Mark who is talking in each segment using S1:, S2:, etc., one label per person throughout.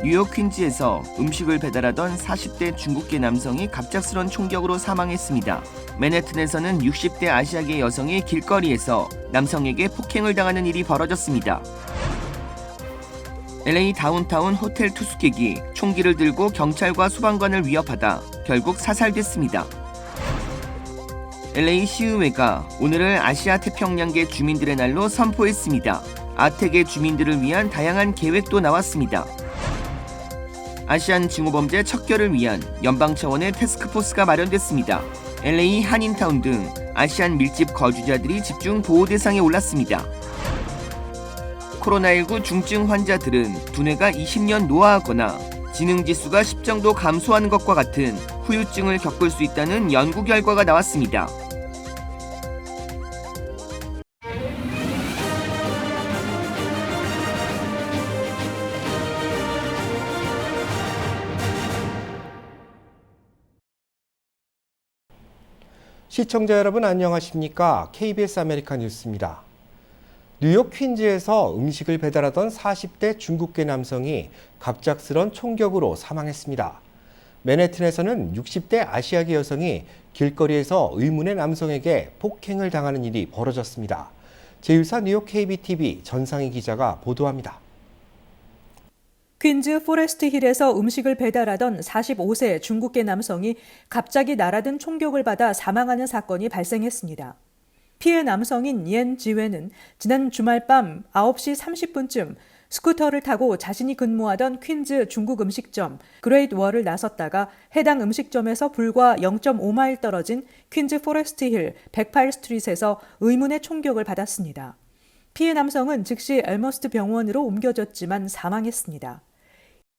S1: 뉴욕 퀸즈에서 음식을 배달하던 40대 중국계 남성이 갑작스런 총격으로 사망했습니다. 맨해튼에서는 60대 아시아계 여성이 길거리에서 남성에게 폭행을 당하는 일이 벌어졌습니다. LA 다운타운 호텔 투숙객이 총기를 들고 경찰과 소방관을 위협하다 결국 사살됐습니다. LA 시의회가 오늘을 아시아 태평양계 주민들의 날로 선포했습니다. 아태계 주민들을 위한 다양한 계획도 나왔습니다. 아시안 증오범죄 척결을 위한 연방 차원의 태스크포스가 마련됐습니다. LA 한인타운 등 아시안 밀집 거주자들이 집중 보호 대상에 올랐습니다. 코로나19 중증 환자들은 두뇌가 20년 노화하거나 지능지수가 10 정도 감소하는 것과 같은 후유증을 겪을 수 있다는 연구 결과가 나왔습니다.
S2: 시청자 여러분 안녕하십니까? KBS 아메리카 뉴스입니다. 뉴욕 퀸즈에서 음식을 배달하던 40대 중국계 남성이 갑작스런 총격으로 사망했습니다. 맨해튼에서는 60대 아시아계 여성이 길거리에서 의문의 남성에게 폭행을 당하는 일이 벌어졌습니다. 제1사 뉴욕 KBTV 전상희 기자가 보도합니다.
S3: 퀸즈 포레스트 힐에서 음식을 배달하던 45세 중국계 남성이 갑자기 날아든 총격을 받아 사망하는 사건이 발생했습니다. 피해 남성인 옌 지웨는 지난 주말 밤 9시 30분쯤 스쿠터를 타고 자신이 근무하던 퀸즈 중국 음식점 그레이트 월을 나섰다가 해당 음식점에서 불과 0.5마일 떨어진 퀸즈 포레스트 힐 108스트릿에서 의문의 총격을 받았습니다. 피해 남성은 즉시 엘머스트 병원으로 옮겨졌지만 사망했습니다.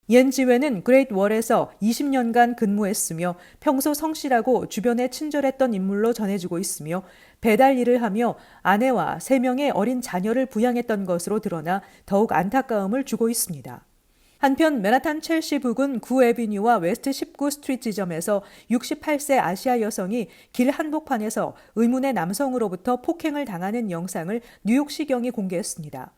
S3: 옌 지웨는 그레이트 월에서 20년간 근무했으며 평소 성실하고 주변에 친절했던 인물로 전해지고 있으며 배달 일을 하며 아내와 3명의 어린 자녀를 부양했던 것으로 드러나 더욱 안타까움을 주고 있습니다. 한편 맨하탄 첼시 부근 9에비뉴와 웨스트 19 스트리트 지점에서 68세 아시아 여성이 길 한복판에서 의문의 남성으로부터 폭행을 당하는 영상을 뉴욕시경이 공개했습니다.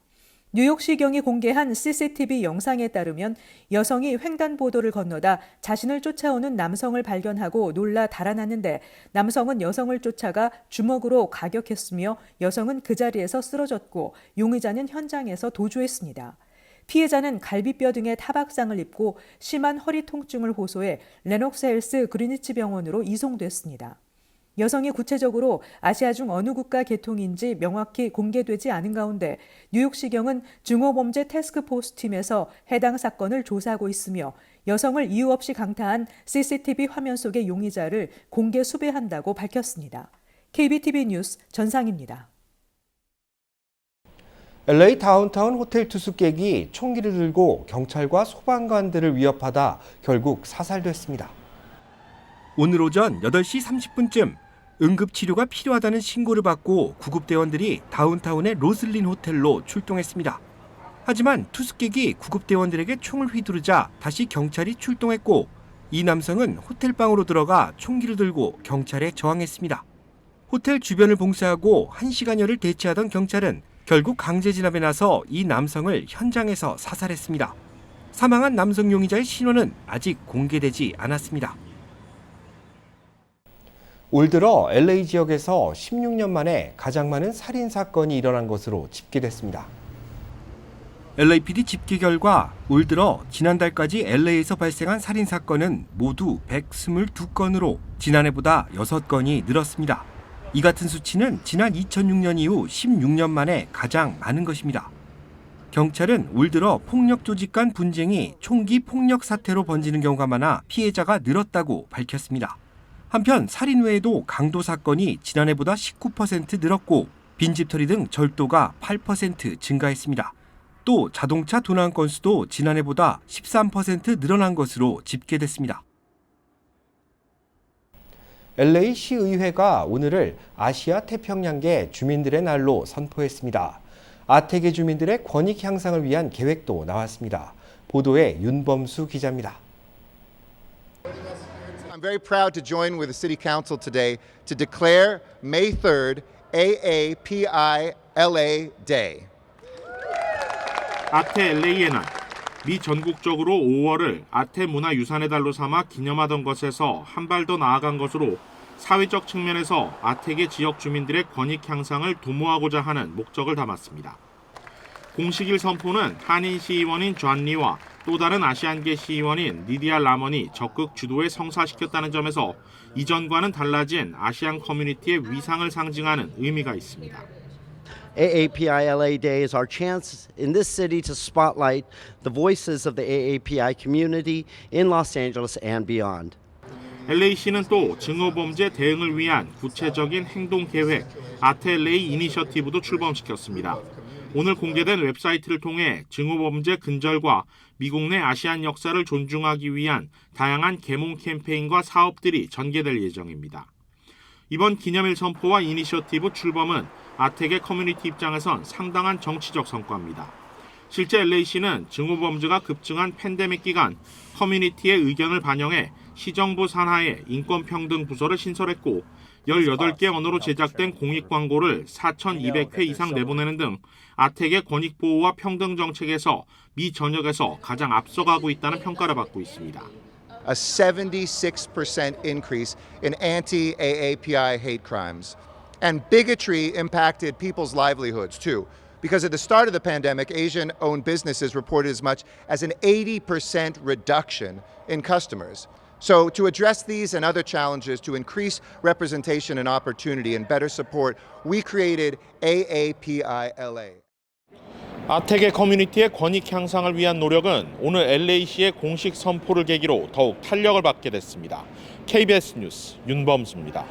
S3: 뉴욕시경이 공개한 CCTV 영상에 따르면 여성이 횡단보도를 건너다 자신을 쫓아오는 남성을 발견하고 놀라 달아났는데 남성은 여성을 쫓아가 주먹으로 가격했으며 여성은 그 자리에서 쓰러졌고 용의자는 현장에서 도주했습니다. 피해자는 갈비뼈 등의 타박상을 입고 심한 허리 통증을 호소해 레녹스 헬스 그리니치 병원으로 이송됐습니다. 여성이 구체적으로 아시아 중 어느 국가 계통인지 명확히 공개되지 않은 가운데 뉴욕시경은 증오범죄 태스크포스 팀에서 해당 사건을 조사하고 있으며 여성을 이유 없이 강타한 CCTV 화면 속의 용의자를 공개 수배한다고 밝혔습니다. KBTV 뉴스 전상입니다.
S2: LA 다운타운 호텔 투숙객이 총기를 들고 경찰과 소방관들을 위협하다 결국 사살됐습니다.
S4: 오늘 오전 8시 30분쯤 응급치료가 필요하다는 신고를 받고 구급대원들이 다운타운의 로슬린 호텔로 출동했습니다. 하지만 투숙객이 구급대원들에게 총을 휘두르자 다시 경찰이 출동했고 이 남성은 호텔방으로 들어가 총기를 들고 경찰에 저항했습니다. 호텔 주변을 봉쇄하고 1시간여를 대치하던 경찰은 결국 강제 진압에 나서 이 남성을 현장에서 사살했습니다. 사망한 남성 용의자의 신원은 아직 공개되지 않았습니다.
S2: 올 들어 LA 지역에서 16년 만에 가장 많은 살인 사건이 일어난 것으로 집계됐습니다.
S4: LAPD 집계 결과 올 들어 지난달까지 LA에서 발생한 살인 사건은 모두 122건으로 지난해보다 6건이 늘었습니다. 이 같은 수치는 지난 2006년 이후 16년 만에 가장 많은 것입니다. 경찰은 올 들어 폭력 조직 간 분쟁이 총기 폭력 사태로 번지는 경우가 많아 피해자가 늘었다고 밝혔습니다. 한편 살인 외에도 강도 사건이 지난해보다 19% 늘었고 빈집털이 등 절도가 8% 증가했습니다. 또 자동차 도난 건수도 지난해보다 13% 늘어난 것으로 집계됐습니다.
S2: LA 시의회가 오늘을 아시아 태평양계 주민들의 날로 선포했습니다. 아태계 주민들의 권익 향상을 위한 계획도 나왔습니다. 보도에 윤범수 기자입니다.
S5: I'm very proud to join with the City Council today to declare May 3rd AAPI LA Day.
S6: 아태 LA의 날, 미 전국적으로 5월을 아태 문화유산의 달로 삼아 기념하던 것에서 한 발 더 나아간 것으로 사회적 측면에서 아태계 지역 주민들의 권익 향상을 도모하고자 하는 목적을 담았습니다. 공식일 선포는 한인 시의원인 존 리와 또 다른 아시안계 시의원인 니디아 라먼이 적극 주도해 성사시켰다는 점에서 이전과는 달라진 아시안 커뮤니티의 위상을 상징하는 의미가 있습니다.
S7: AAPI LA Day is our chance in this city to spotlight the voices of the AAPI community in Los Angeles and beyond.
S6: LA시는 또 증오범죄 대응을 위한 구체적인 행동 계획 아태 LA 이니셔티브도 출범시켰습니다. 오늘 공개된 웹사이트를 통해 증오범죄 근절과 미국 내 아시안 역사를 존중하기 위한 다양한 계몽 캠페인과 사업들이 전개될 예정입니다. 이번 기념일 선포와 이니셔티브 출범은 아태계 커뮤니티 입장에선 상당한 정치적 성과입니다. 실제 LA시는 증오범죄가 급증한 팬데믹 기간 커뮤니티의 의견을 반영해 시정부 산하의 인권평등 부서를 신설했고 18개 언어로 제작된 공익 광고를 4,200회 이상 내보내는 등 아태계 권익 보호와 평등 정책에서 미 전역에서 가장 앞서가고 있다는 평가를 받고 있습니다.
S5: A 76% increase in anti-AAPI hate crimes. And bigotry impacted people's livelihoods too. Because at the start of the pandemic, Asian-owned businesses reported as much as an 80% reduction in customers. So to address these and other challenges, to increase representation and opportunity and better support, we created AAPI LA.
S6: 아태계 커뮤니티의 권익 향상을 위한 노력은 오늘 LA시의 공식 선포를 계기로 더욱 탄력을 받게 됐습니다. KBS 뉴스 윤범수입니다.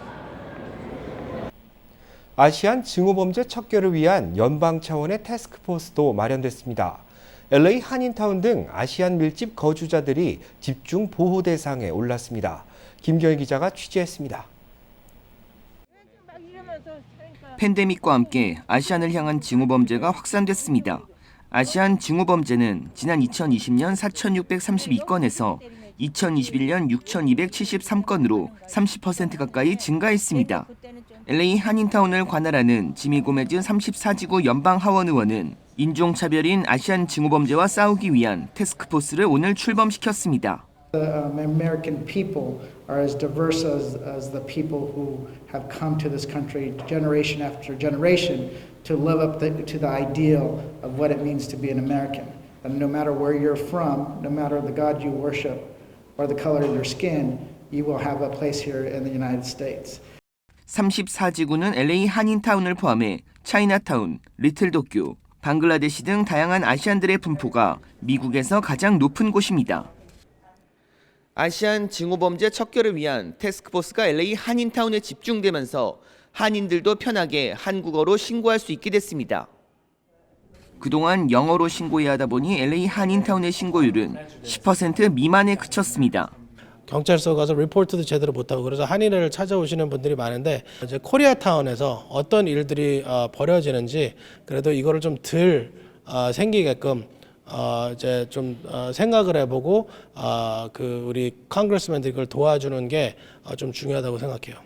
S2: 아시안 증오범죄 척결을 위한 연방 차원의 태스크포스도 마련됐습니다. LA 한인타운 등 아시안 밀집 거주자들이 집중 보호 대상에 올랐습니다. 김경희 기자가 취재했습니다.
S1: 팬데믹과 함께 아시안을 향한 증오범죄가 확산됐습니다. 아시안 증오범죄는 지난 2020년 4,632건에서 2021년 6,273건으로 30% 가까이 증가했습니다. LA 한인타운을 관할하는 지미 고메즈 34지구 연방 하원 의원은 인종차별인 아시안 증오범죄와 싸우기 위한 태스크포스를 오늘 출범시켰습니다.
S8: The American people are as diverse as the people who have come to this country generation after generation to live up to the ideal of what it means to be an American. And no matter where you're from, no matter the God you worship or the color of your skin, you will have a place here in the United States.
S1: 34지구는 LA 한인타운을 포함해 차이나타운, 리틀도쿄, 방글라데시 등 다양한 아시안들의 분포가 미국에서 가장 높은 곳입니다. 아시안 증오범죄 척결을 위한 태스크포스가 LA 한인타운에 집중되면서 한인들도 편하게 한국어로 신고할 수 있게 됐습니다. 그동안 영어로 신고해야 하다 보니 LA 한인타운의 신고율은 10% 미만에 그쳤습니다.
S9: 경찰서 가서 리포트도 제대로 못하고 그래서 한인회를 찾아오시는 분들이 많은데 이제 코리아타운에서 어떤 일들이 벌어지는지 그래도 이거를 좀 덜 생기게끔 이제 좀 생각을 해보고 그 우리 컨그레스맨들이 그걸 도와주는 게 좀 중요하다고 생각해요.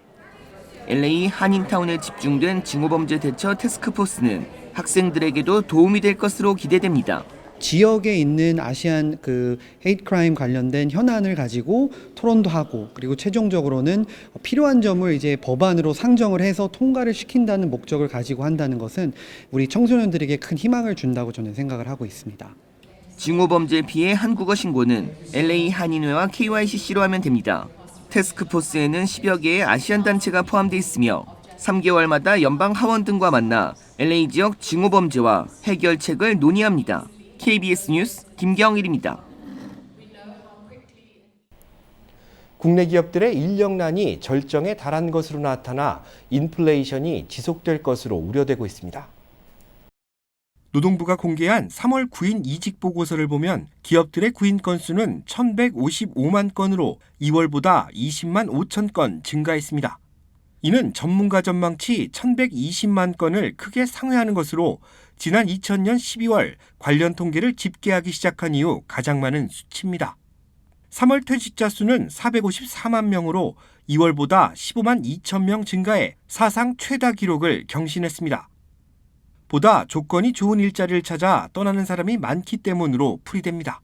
S1: LA 한인타운에 집중된 증오범죄 대처 태스크포스는 학생들에게도 도움이 될 것으로 기대됩니다.
S10: 지역에 있는 아시안 헤이트 크라임 관련된 현안을 가지고 토론도 하고 그리고 최종적으로는 필요한 점을 이제 법안으로 상정을 해서 통과를 시킨다는 목적을 가지고 한다는 것은 우리 청소년들에게 큰 희망을 준다고 저는 생각을 하고 있습니다.
S1: 증오범죄 피해 한국어 신고는 LA 한인회와 KYCC로 하면 됩니다. 태스크포스에는 10여 개의 아시안 단체가 포함되어 있으며 3개월마다 연방 하원 등과 만나 LA 지역 증오범죄와 해결책을 논의합니다. KBS 뉴스 김경일입니다.
S2: 국내 기업들의 인력난이 절정에 달한 것으로 나타나 인플레이션이 지속될 것으로 우려되고 있습니다.
S4: 노동부가 공개한 3월 구인 이직 보고서를 보면 기업들의 구인 건수는 1,155만 건으로 2월보다 20만 5천 건 증가했습니다. 이는 전문가 전망치 1,120만 건을 크게 상회하는 것으로 지난 2000년 12월 관련 통계를 집계하기 시작한 이후 가장 많은 수치입니다. 3월 퇴직자 수는 454만 명으로 2월보다 15만 2천 명 증가해 사상 최다 기록을 경신했습니다. 보다 조건이 좋은 일자리를 찾아 떠나는 사람이 많기 때문으로 풀이됩니다.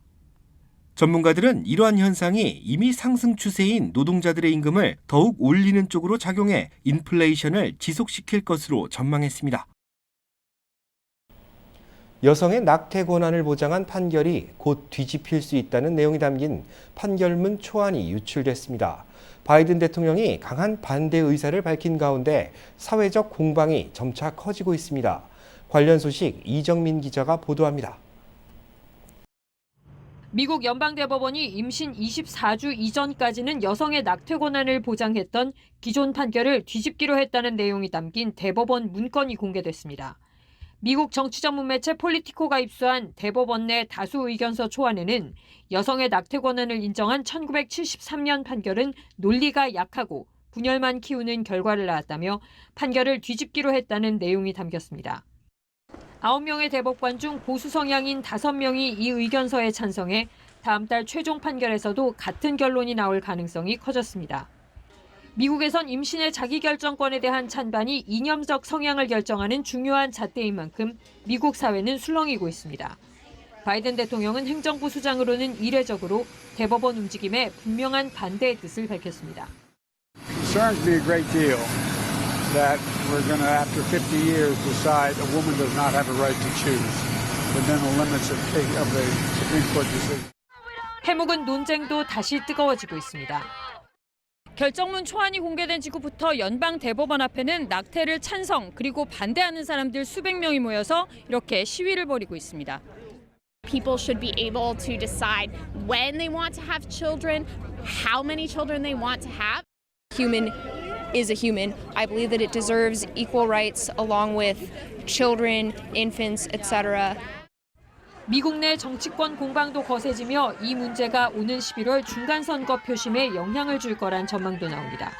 S4: 전문가들은 이러한 현상이 이미 상승 추세인 노동자들의 임금을 더욱 올리는 쪽으로 작용해 인플레이션을 지속시킬 것으로 전망했습니다.
S2: 여성의 낙태 권한을 보장한 판결이 곧 뒤집힐 수 있다는 내용이 담긴 판결문 초안이 유출됐습니다. 바이든 대통령이 강한 반대 의사를 밝힌 가운데 사회적 공방이 점차 커지고 있습니다. 관련 소식 이정민 기자가 보도합니다.
S11: 미국 연방대법원이 임신 24주 이전까지는 여성의 낙태 권한을 보장했던 기존 판결을 뒤집기로 했다는 내용이 담긴 대법원 문건이 공개됐습니다. 미국 정치 전문 매체 폴리티코가 입수한 대법원 내 다수 의견서 초안에는 여성의 낙태 권한을 인정한 1973년 판결은 논리가 약하고 분열만 키우는 결과를 낳았다며 판결을 뒤집기로 했다는 내용이 담겼습니다. 9명의 대법관 중 보수 성향인 5명이 이 의견서에 찬성해 다음 달 최종 판결에서도 같은 결론이 나올 가능성이 커졌습니다. 미국에선 임신의 자기결정권에 대한 찬반이 이념적 성향을 결정하는 중요한 잣대인 만큼 미국 사회는 술렁이고 있습니다. 바이든 대통령은 행정부 수장으로는 이례적으로 대법원 움직임에 분명한 반대의 뜻을 밝혔습니다.
S12: Concerns me a great deal that we're going to, after 50 years, decide a woman does not have a right to choose within the limits of the Supreme Court decision.
S11: 해묵은 논쟁도 다시 뜨거워지고 있습니다. 결정문 초안이 공개된 직후부터 연방 대법원 앞에는 낙태를 찬성 그리고 반대하는 사람들 수백 명이 모여서 이렇게 시위를 벌이고 있습니다.
S13: People should be able to decide when they want to have children, how many children they want to have.
S14: Human is a human. I believe that it deserves equal rights along with children, infants, etc.
S11: 미국 내 정치권 공방도 거세지며 이 문제가 오는 11월 중간선거 표심에 영향을 줄 거란 전망도 나옵니다.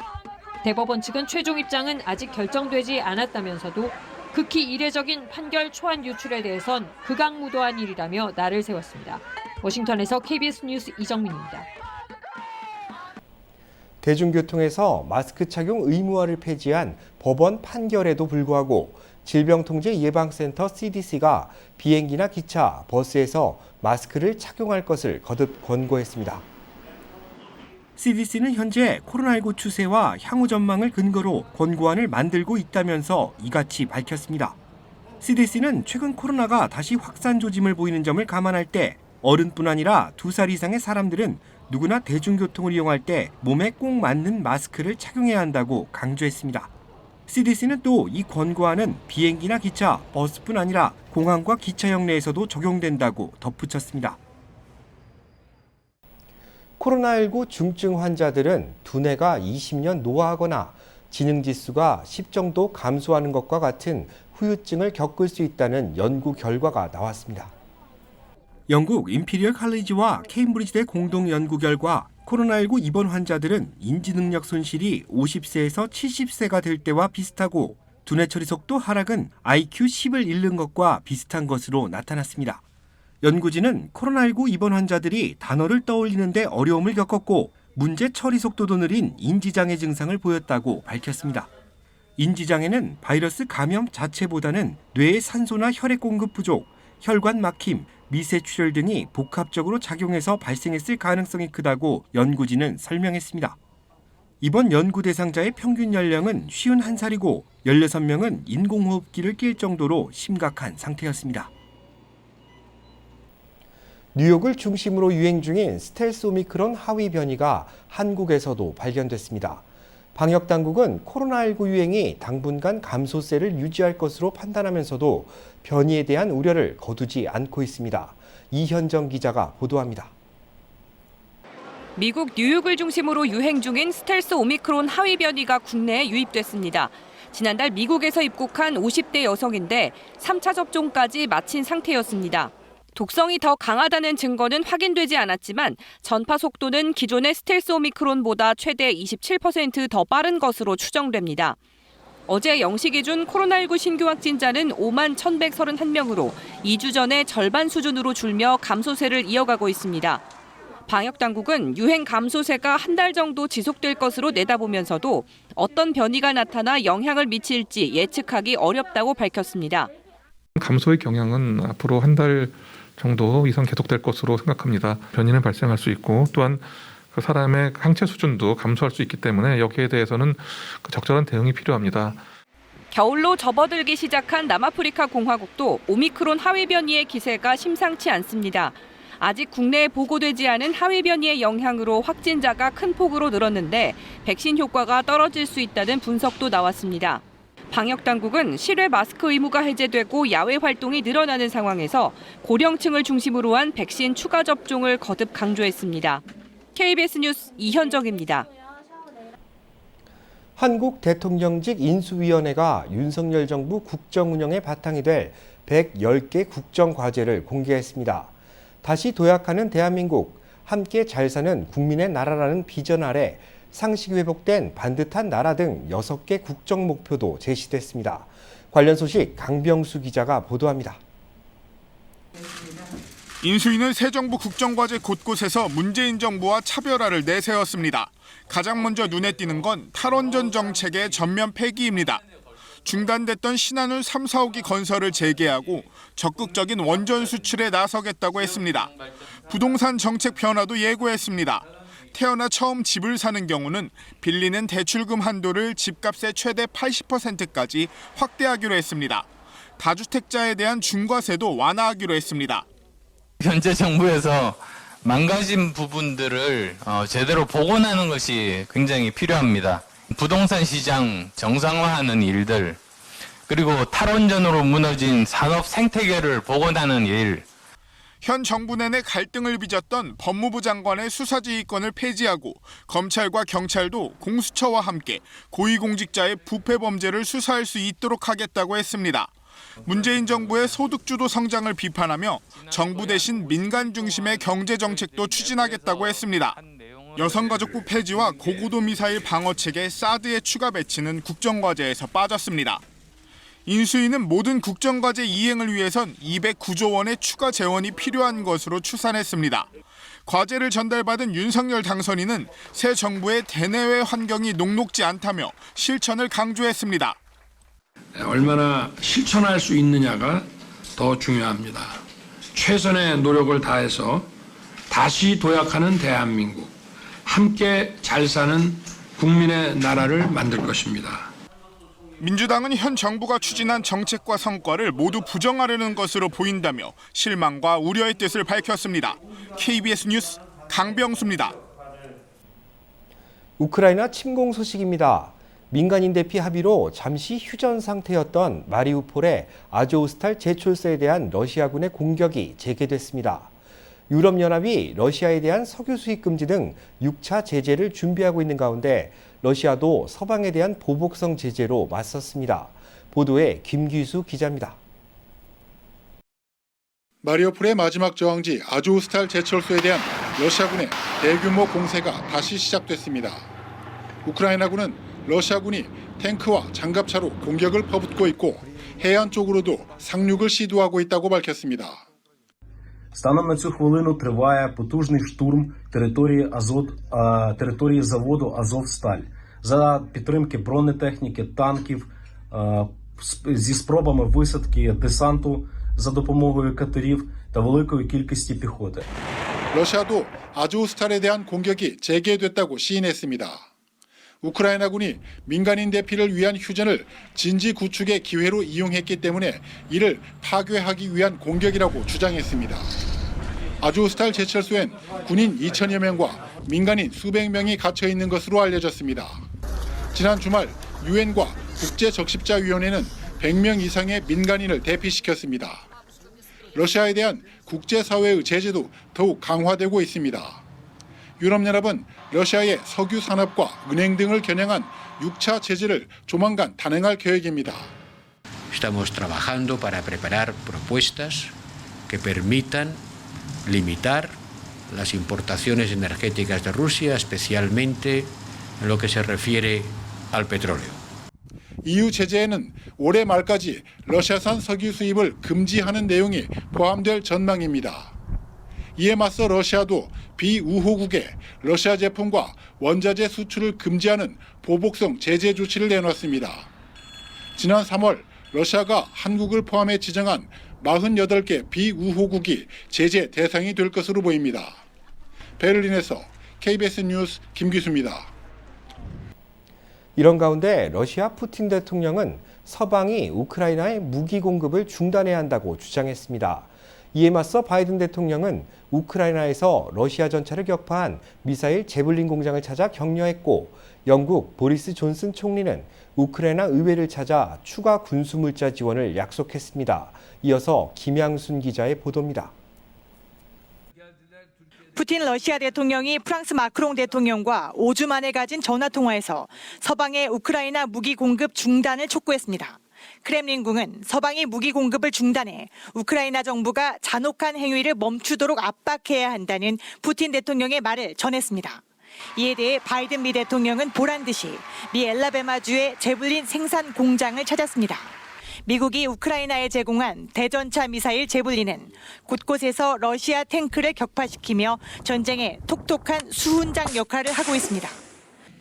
S11: 대법원 측은 최종 입장은 아직 결정되지 않았다면서도 극히 이례적인 판결 초안 유출에 대해선 극악무도한 일이라며 날을 세웠습니다. 워싱턴에서 KBS 뉴스 이정민입니다.
S2: 대중교통에서 마스크 착용 의무화를 폐지한 법원 판결에도 불구하고 질병통제예방센터 CDC가 비행기나 기차, 버스에서 마스크를 착용할 것을 거듭 권고했습니다.
S4: CDC는 현재 코로나19 추세와 향후 전망을 근거로 권고안을 만들고 있다면서 이같이 밝혔습니다. CDC는 최근 코로나가 다시 확산 조짐을 보이는 점을 감안할 때 어른뿐 아니라 2살 이상의 사람들은 누구나 대중교통을 이용할 때 몸에 꼭 맞는 마스크를 착용해야 한다고 강조했습니다. CDC는 또 이 권고안은 비행기나 기차, 버스뿐 아니라 공항과 기차역 내에서도 적용된다고 덧붙였습니다.
S2: 코로나19 중증 환자들은 두뇌가 20년 노화하거나 지능지수가 10 정도 감소하는 것과 같은 후유증을 겪을 수 있다는 연구 결과가 나왔습니다.
S4: 영국 임피리얼 칼리지와 케임브리지대 공동 연구 결과 코로나19 입원 환자들은 인지능력 손실이 50세에서 70세가 될 때와 비슷하고 두뇌 처리 속도 하락은 IQ 10을 잃는 것과 비슷한 것으로 나타났습니다. 연구진은 코로나19 입원 환자들이 단어를 떠올리는데 어려움을 겪었고 문제 처리 속도도 느린 인지장애 증상을 보였다고 밝혔습니다. 인지장애는 바이러스 감염 자체보다는 뇌의 산소나 혈액 공급 부족, 혈관 막힘, 미세출혈 등이 복합적으로 작용해서 발생했을 가능성이 크다고 연구진은 설명했습니다. 이번 연구 대상자의 평균 연령은 51살이고 16명은 인공호흡기를 낄 정도로 심각한 상태였습니다.
S2: 뉴욕을 중심으로 유행 중인 스텔스 오미크론 하위 변이가 한국에서도 발견됐습니다. 방역당국은 코로나19 유행이 당분간 감소세를 유지할 것으로 판단하면서도 변이에 대한 우려를 거두지 않고 있습니다. 이현정 기자가 보도합니다.
S15: 미국 뉴욕을 중심으로 유행 중인 스텔스 오미크론 하위 변이가 국내에 유입됐습니다. 지난달 미국에서 입국한 50대 여성인데 3차 접종까지 마친 상태였습니다. 독성이 더 강하다는 증거는 확인되지 않았지만 전파 속도는 기존의 스텔스 오미크론보다 최대 27% 더 빠른 것으로 추정됩니다. 어제 0시 기준 코로나19 신규 확진자는 5만 1,131명으로 2주 전에 절반 수준으로 줄며 감소세를 이어가고 있습니다. 방역당국은 유행 감소세가 한 달 정도 지속될 것으로 내다보면서도 어떤 변이가 나타나 영향을 미칠지 예측하기 어렵다고 밝혔습니다.
S16: 감소의 경향은 앞으로 한 달 정도 이상 계속될 것으로 생각합니다. 변이는 발생할 수 있고 또한 그 사람의 항체 수준도 감소할 수 있기 때문에 여기에 대해서는 적절한 대응이 필요합니다.
S15: 겨울로 접어들기 시작한 남아프리카 공화국도 오미크론 하위 변이의 기세가 심상치 않습니다. 아직 국내에 보고되지 않은 하위 변이의 영향으로 확진자가 큰 폭으로 늘었는데 백신 효과가 떨어질 수 있다는 분석도 나왔습니다. 방역당국은 실외 마스크 의무가 해제되고 야외 활동이 늘어나는 상황에서 고령층을 중심으로 한 백신 추가 접종을 거듭 강조했습니다. KBS 뉴스 이현정입니다.
S2: 한국 대통령직 인수위원회가 윤석열 정부 국정 운영의 바탕이 될 110개 국정과제를 공개했습니다. 다시 도약하는 대한민국, 함께 잘 사는 국민의 나라라는 비전 아래 상식이 회복된 반듯한 나라 등 6개 국정 목표도 제시됐습니다. 관련 소식 강병수 기자가 보도합니다.
S17: 인수위는 새 정부 국정과제 곳곳에서 문재인 정부와 차별화를 내세웠습니다. 가장 먼저 눈에 띄는 건 탈원전 정책의 전면 폐기입니다. 중단됐던 신한울 3, 4호기 건설을 재개하고 적극적인 원전 수출에 나서겠다고 했습니다. 부동산 정책 변화도 예고했습니다. 태어나 처음 집을 사는 경우는 빌리는 대출금 한도를 집값의 최대 80%까지 확대하기로 했습니다. 다주택자에 대한 중과세도 완화하기로 했습니다.
S18: 현재 정부에서 망가진 부분들을 제대로 복원하는 것이 굉장히 필요합니다. 부동산 시장 정상화하는 일들, 그리고 탈원전으로 무너진 산업 생태계를 복원하는 일.
S17: 현 정부 내내 갈등을 빚었던 법무부 장관의 수사지휘권을 폐지하고 검찰과 경찰도 공수처와 함께 고위공직자의 부패 범죄를 수사할 수 있도록 하겠다고 했습니다. 문재인 정부의 소득주도 성장을 비판하며 정부 대신 민간 중심의 경제 정책도 추진하겠다고 했습니다. 여성가족부 폐지와 고고도 미사일 방어체계 사드의 추가 배치는 국정과제에서 빠졌습니다. 인수위는 모든 국정과제 이행을 위해선 209조 원의 추가 재원이 필요한 것으로 추산했습니다. 과제를 전달받은 윤석열 당선인은 새 정부의 대내외 환경이 녹록지 않다며 실천을 강조했습니다.
S19: 얼마나 실천할 수 있느냐가 더 중요합니다. 최선의 노력을 다해서 다시 도약하는 대한민국, 함께 잘 사는 국민의 나라를 만들 것입니다.
S17: 민주당은 현 정부가 추진한 정책과 성과를 모두 부정하려는 것으로 보인다며 실망과 우려의 뜻을 밝혔습니다. KBS 뉴스 강병수입니다.
S2: 우크라이나 침공 소식입니다. 민간인 대피 합의로 잠시 휴전 상태였던 마리우폴의 아조우스탈 제철소에 대한 러시아군의 공격이 재개됐습니다. 유럽연합이 러시아에 대한 석유 수입 금지 등 6차 제재를 준비하고 있는 가운데 러시아도 서방에 대한 보복성 제재로 맞섰습니다. 보도에 김기수 기자입니다.
S20: 마리우폴의 마지막 저항지 아조우스탈 제철소에 대한 러시아군의 대규모 공세가 다시 시작됐습니다. 우크라이나군은 러시아군이 탱크와 장갑차로 공격을 퍼붓고 있고 해안 쪽으로도 상륙을 시도하고 있다고 밝혔습니다.
S21: Станом на цю хвилину триває потужний штурм території заводу «Азовсталь» за підтримки бронетехніки, танків, зі спробами висадки десанту за допомогою катерів та великої кількості піхоти.
S20: 러시아도 아조우스탈에 대한 공격이 재개됐다고 시인했습니다. 우크라이나군이 민간인 대피를 위한 휴전을 진지 구축의 기회로 이용했기 때문에 이를 파괴하기 위한 공격이라고 주장했습니다. 아조우스탈 제철소엔 군인 2천여 명과 민간인 수백 명이 갇혀 있는 것으로 알려졌습니다. 지난 주말 유엔과 국제적십자위원회는 100명 이상의 민간인을 대피시켰습니다. 러시아에 대한 국제사회의 제재도 더욱 강화되고 있습니다. 유럽연합은 러시아의 석유 산업과 은행 등을 겨냥한 6차 제재를 조만간 단행할 계획입니다.
S22: Estamos trabajando para preparar propuestas que permitan limitar las importaciones energéticas de Rusia, especialmente en lo que se refiere al petróleo.
S20: EU 제재에는 올해 말까지 러시아산 석유 수입을 금지하는 내용이 포함될 전망입니다. 이에 맞서 러시아도 비우호국에 러시아 제품과 원자재 수출을 금지하는 보복성 제재 조치를 내놨습니다. 지난 3월 러시아가 한국을 포함해 지정한 48개 비우호국이 제재 대상이 될 것으로 보입니다. 베를린에서 KBS 뉴스 김기수입니다.
S2: 이런 가운데 러시아 푸틴 대통령은 서방이 우크라이나에 무기 공급을 중단해야 한다고 주장했습니다. 이에 맞서 바이든 대통령은 우크라이나에서 러시아 전차를 격파한 미사일 제블린 공장을 찾아 격려했고, 영국 보리스 존슨 총리는 우크라이나 의회를 찾아 추가 군수 물자 지원을 약속했습니다. 이어서 김양순 기자의 보도입니다.
S3: 푸틴 러시아 대통령이 프랑스 마크롱 대통령과 5주 만에 가진 전화통화에서 서방의 우크라이나 무기 공급 중단을 촉구했습니다. 크렘린궁은 서방이 무기 공급을 중단해 우크라이나 정부가 잔혹한 행위를 멈추도록 압박해야 한다는 푸틴 대통령의 말을 전했습니다. 이에 대해 바이든 미 대통령은 보란 듯이 미 엘라베마주의 제블린 생산 공장을 찾았습니다. 미국이 우크라이나에 제공한 대전차 미사일 제블린은 곳곳에서 러시아 탱크를 격파시키며 전쟁의 톡톡한 수훈장 역할을 하고 있습니다.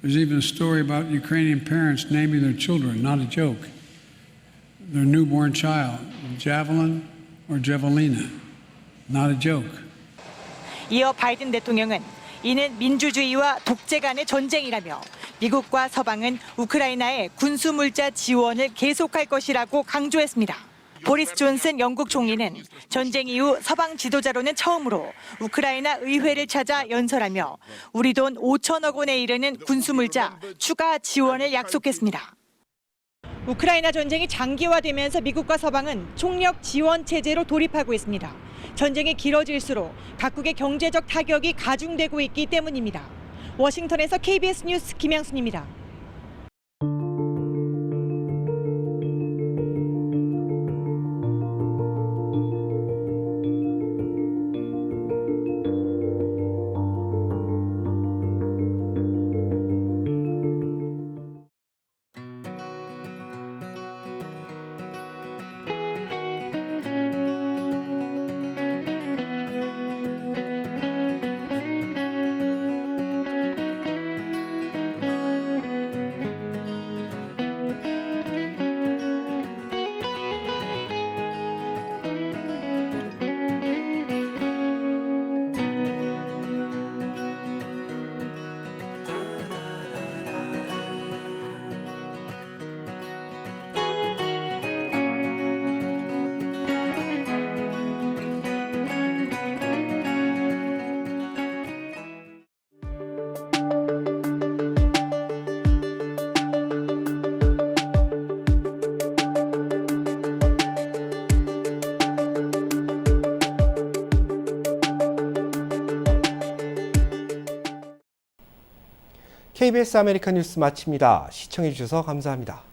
S12: There's even a story about Ukrainian parents naming their children, not a joke, their newborn child, Javelin or Javelina, not a joke.
S3: 이어 바이든 대통령은 이는 민주주의와 독재 간의 전쟁이라며 미국과 서방은 우크라이나에 군수 물자 지원을 계속할 것이라고 강조했습니다. 보리스 존슨 영국 총리는 전쟁 이후 서방 지도자로는 처음으로 우크라이나 의회를 찾아 연설하며 우리 돈 5천억 원에 이르는 군수 물자 추가 지원을 약속했습니다. 우크라이나 전쟁이 장기화되면서 미국과 서방은 총력 지원 체제로 돌입하고 있습니다. 전쟁이 길어질수록 각국의 경제적 타격이 가중되고 있기 때문입니다. 워싱턴에서 KBS 뉴스 김양순입니다.
S2: KBS 아메리칸 뉴스 마칩니다. 시청해주셔서 감사합니다.